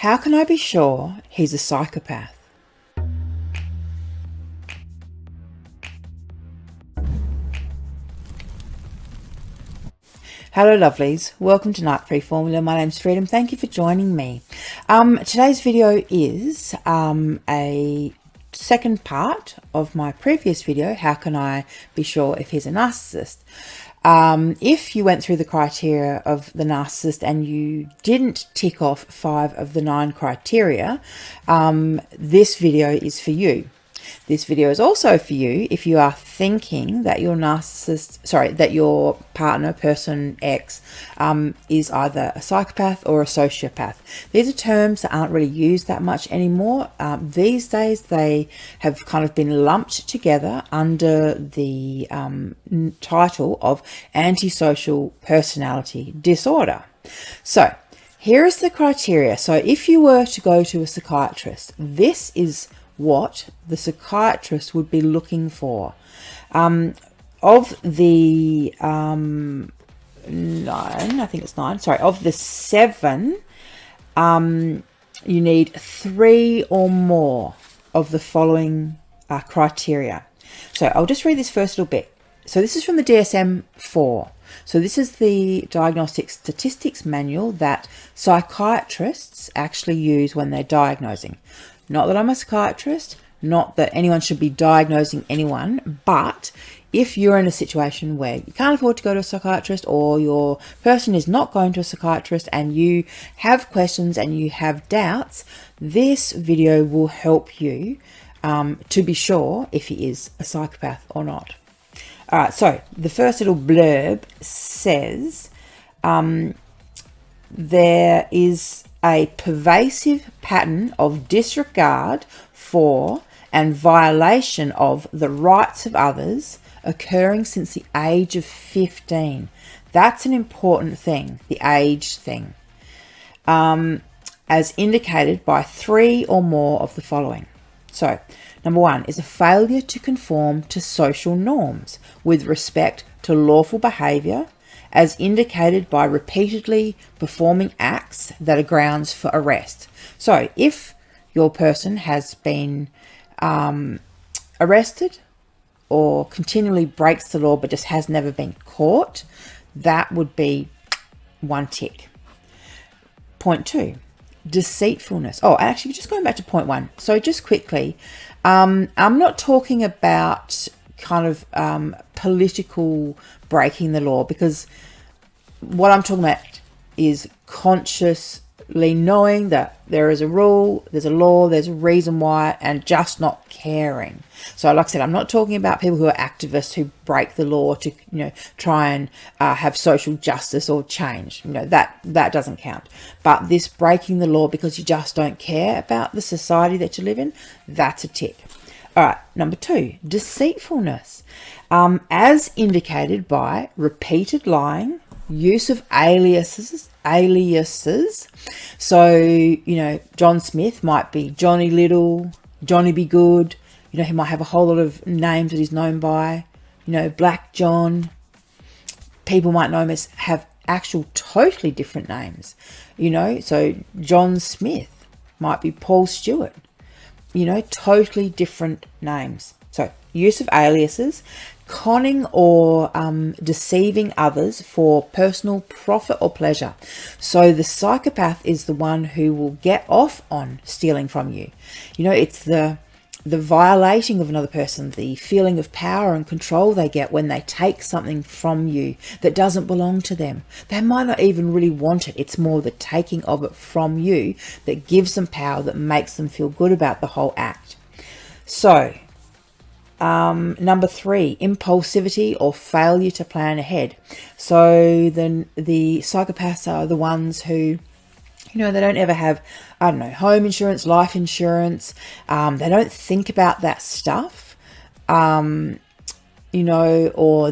How can I be sure he's a psychopath? Hello lovelies, welcome to Narc Free Formula. My name's Freedom. Thank you for joining me. Today's video is a second part of my previous video, how can I be sure if he's a narcissist? If you went through the criteria of the narcissist and you didn't tick off 5 of the 9 criteria, this video is for you. This video is also for you if you are thinking that your that your partner, person X, is either a psychopath or a sociopath. These are terms that aren't really used that much anymore. These days they have kind of been lumped together under the title of antisocial personality disorder. So here is the criteria. So if you were to go to a psychiatrist, this is what the psychiatrist would be looking for. Of the 9, I think it's 9, sorry, of the 7, you need 3 or more of the following criteria. So I'll just read this first little bit. So this is from the DSM-4. So this is the Diagnostic Statistics Manual that psychiatrists actually use when they're diagnosing. Not that I'm a psychiatrist, not that anyone should be diagnosing anyone, but if you're in a situation where you can't afford to go to a psychiatrist, or your person is not going to a psychiatrist and you have questions and you have doubts, this video will help you to be sure if he is a psychopath or not. All right, so the first little blurb says there is a pervasive pattern of disregard for and violation of the rights of others occurring since the age of 15. That's an important thing, the age thing, as indicated by 3 or more of the following. So, number 1 is a failure to conform to social norms with respect to lawful behaviour, as indicated by repeatedly performing acts that are grounds for arrest. So if your person has been arrested or continually breaks the law but just has never been caught, that would be 1 tick. Point 2, deceitfulness. Oh, actually, just going back to point 1. So just quickly, I'm not talking about kind of political breaking the law, because what I'm talking about is consciously knowing that there is a rule, there's a law, there's a reason why, and just not caring. So like I said, I'm not talking about people who are activists who break the law to, try and have social justice or change. That doesn't count. But this breaking the law because you just don't care about the society that you live in, that's a tick. All right, number 2, deceitfulness, as indicated by repeated lying, use of aliases. So, John Smith might be Johnny Little, Johnny Be Good. He might have a whole lot of names that he's known by. Black John. People might know him as have actual totally different names. So John Smith might be Paul Stewart. Totally different names. So use of aliases, conning or deceiving others for personal profit or pleasure. So the psychopath is the one who will get off on stealing from you. It's the violating of another person, the feeling of power and control they get when they take something from you that doesn't belong to them. They might not even really want it. It's more the taking of it from you that gives them power, that makes them feel good about the whole act. So, number 3, impulsivity or failure to plan ahead. So then the psychopaths are the ones who, they don't ever have, home insurance, life insurance. They don't think about that stuff, or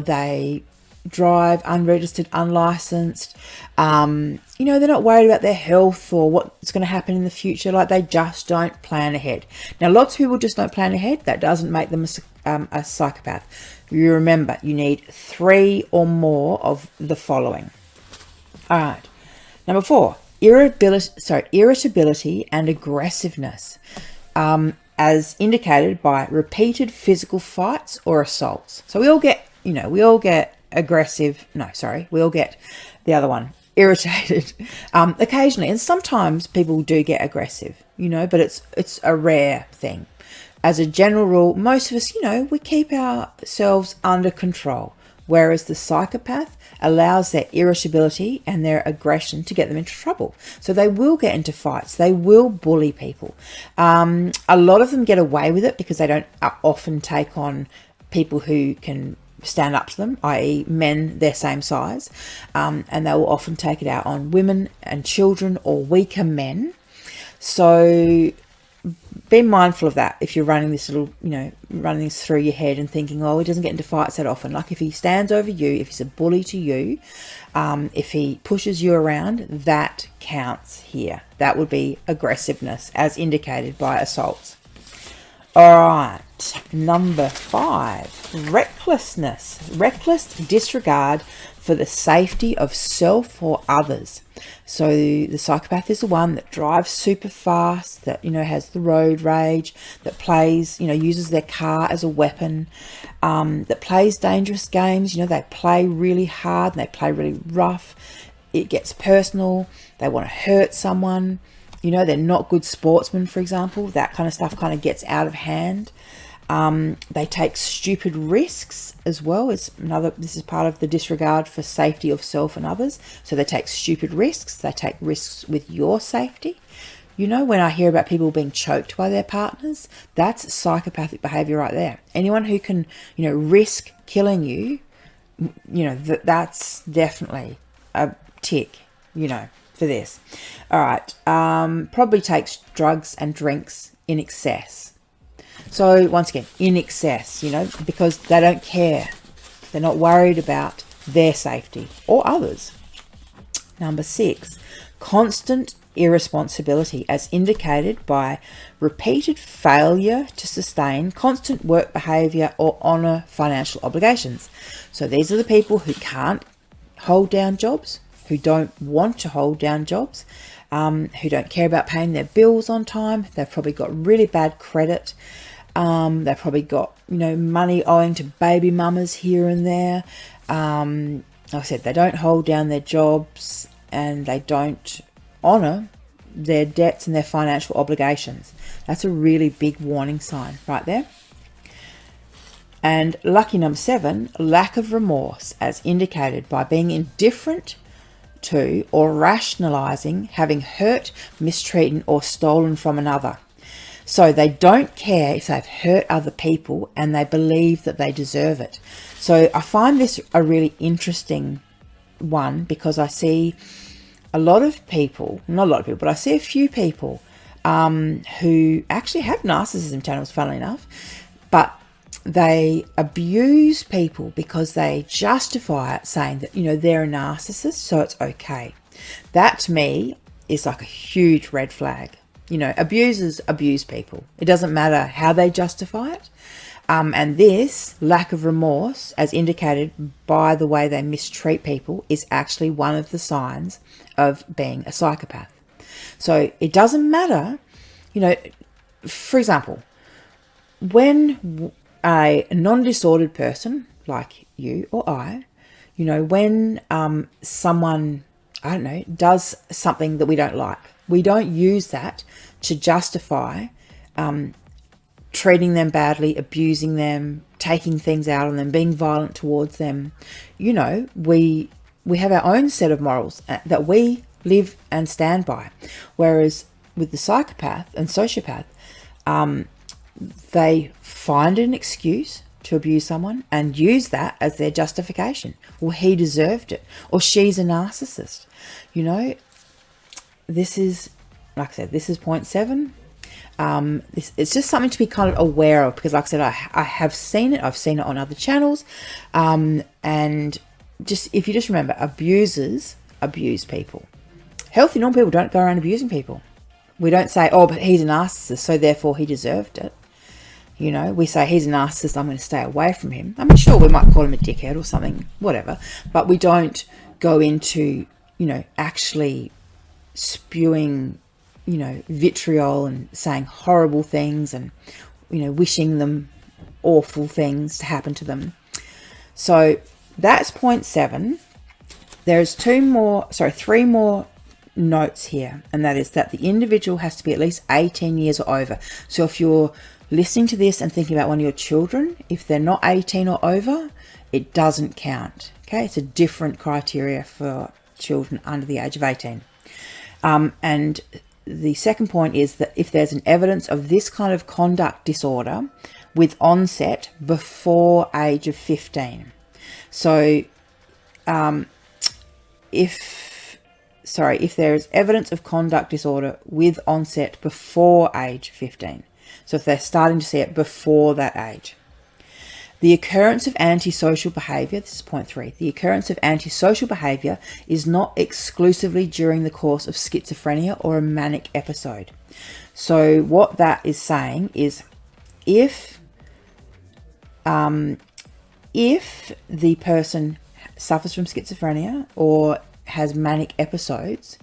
they drive unregistered, unlicensed. They're not worried about their health or what's going to happen in the future. Like, they just don't plan ahead. Now, lots of people just don't plan ahead. That doesn't make them a psychopath. You remember, you need 3 or more of the following. All right. Number 4, irritability and aggressiveness, as indicated by repeated physical fights or assaults. So we all get, aggressive. No, sorry, we all get the other one, irritated, occasionally. And sometimes people do get aggressive, but it's a rare thing. As a general rule, most of us, we keep ourselves under control, whereas the psychopath allows their irritability and their aggression to get them into trouble. So they will get into fights. They will bully people. A lot of them get away with it because they don't often take on people who can stand up to them, i.e. men their same size. And they will often take it out on women and children or weaker men. So be mindful of that if you're running this running this through your head and thinking, oh, he doesn't get into fights that often. Like if he stands over you, if he's a bully to you, if he pushes you around, that counts here. That would be aggressiveness as indicated by assaults. All right, number 5, recklessness. Reckless disregard for the safety of self or others. So the psychopath is the one that drives super fast, that, has the road rage, that plays, uses their car as a weapon, that plays dangerous games. They play really hard and they play really rough. It gets personal. They want to hurt someone. They're not good sportsmen, for example. That kind of stuff kind of gets out of hand. They take stupid risks as well. This is part of the disregard for safety of self and others. So they take stupid risks. They take risks with your safety. When I hear about people being choked by their partners, that's psychopathic behavior right there. Anyone who can, risk killing you, that's definitely a tick, for this. All right. Probably takes drugs and drinks in excess. So once again, in excess, because they don't care. They're not worried about their safety or others. Number 6, constant irresponsibility as indicated by repeated failure to sustain constant work behavior or honor financial obligations. So these are the people who can't hold down jobs, who don't want to hold down jobs, who don't care about paying their bills on time. They've probably got really bad credit. They've probably got, money owing to baby mamas here and there. Like I said, they don't hold down their jobs and they don't honour their debts and their financial obligations. That's a really big warning sign right there. And lucky number 7, lack of remorse as indicated by being indifferent to or rationalising having hurt, mistreated or stolen from another. So they don't care if they've hurt other people and they believe that they deserve it. So I find this a really interesting one because I see a lot of people, not a lot of people, but I see a few people who actually have narcissism channels, funnily enough, but they abuse people because they justify it saying that, they're a narcissist, so it's okay. That to me is like a huge red flag. Abusers abuse people. It doesn't matter how they justify it. And this lack of remorse, as indicated by the way they mistreat people, is actually one of the signs of being a psychopath. So it doesn't matter, for example, when a non-disordered person like you or I, when someone, does something that we don't like, we don't use that to justify treating them badly, abusing them, taking things out on them, being violent towards them. We have our own set of morals that we live and stand by. Whereas with the psychopath and sociopath, they find an excuse to abuse someone and use that as their justification. Well, he deserved it, or she's a narcissist. This is, like I said, this is point 7. It's just something to be kind of aware of because, like I said, I have seen it. I've seen it on other channels. And just if you just remember, abusers abuse people. Healthy, normal people don't go around abusing people. We don't say, oh, but he's a narcissist, so therefore he deserved it. We say he's a narcissist, I'm going to stay away from him. I mean, sure, we might call him a dickhead or something, whatever. But we don't go into, actually spewing, you know, vitriol and saying horrible things and, you know, wishing them awful things to happen to them. So that's point 7. There's 3 more notes here, and that is that the individual has to be at least 18 years or over. So if you're listening to this and thinking about one of your children, if they're not 18 or over, it doesn't count. Okay, it's a different criteria for children under the age of 18. And the second point is that if there's an evidence of this kind of conduct disorder with onset before age of 15. So if there is evidence of conduct disorder with onset before age 15. So if they're starting to see it before that age. The occurrence of antisocial behaviour, this is point 3, the occurrence of antisocial behaviour is not exclusively during the course of schizophrenia or a manic episode. So what that is saying is if the person suffers from schizophrenia or has manic episodes,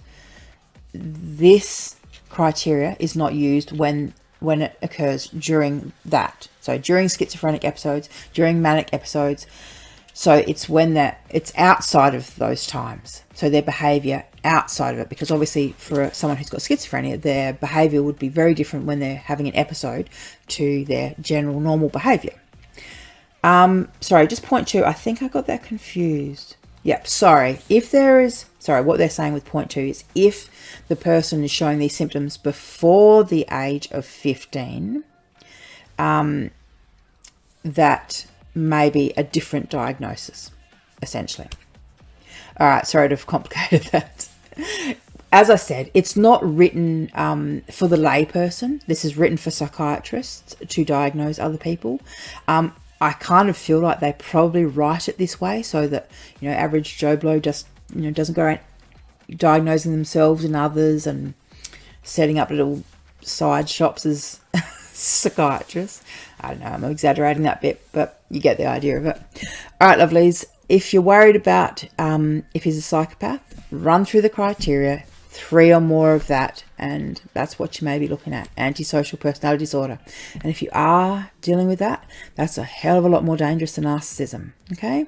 this criteria is not used when it occurs during that. So during schizophrenic episodes, during manic episodes. So it's when it's outside of those times. So their behavior outside of it, because obviously for someone who's got schizophrenia, their behavior would be very different when they're having an episode to their general normal behavior. Sorry, just point 2. I think I got that confused. Yep, sorry. What they're saying with point 2 is if the person is showing these symptoms before the age of 15, that may be a different diagnosis, essentially. All right, sorry to have complicated that. As I said, it's not written for the layperson. This is written for psychiatrists to diagnose other people. I kind of feel like they probably write it this way so that, you know, average Joe Blow just, you know, doesn't go around diagnosing themselves and others and setting up little side shops as psychiatrists. I don't know, I'm exaggerating that bit, but you get the idea of it. All right, lovelies. If you're worried about if he's a psychopath, run through the criteria, 3 or more of that, and that's what you may be looking at, antisocial personality disorder. And if you are dealing with that, that's a hell of a lot more dangerous than narcissism, okay?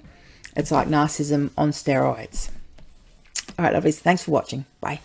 It's like narcissism on steroids. All right, lovelies, thanks for watching. Bye.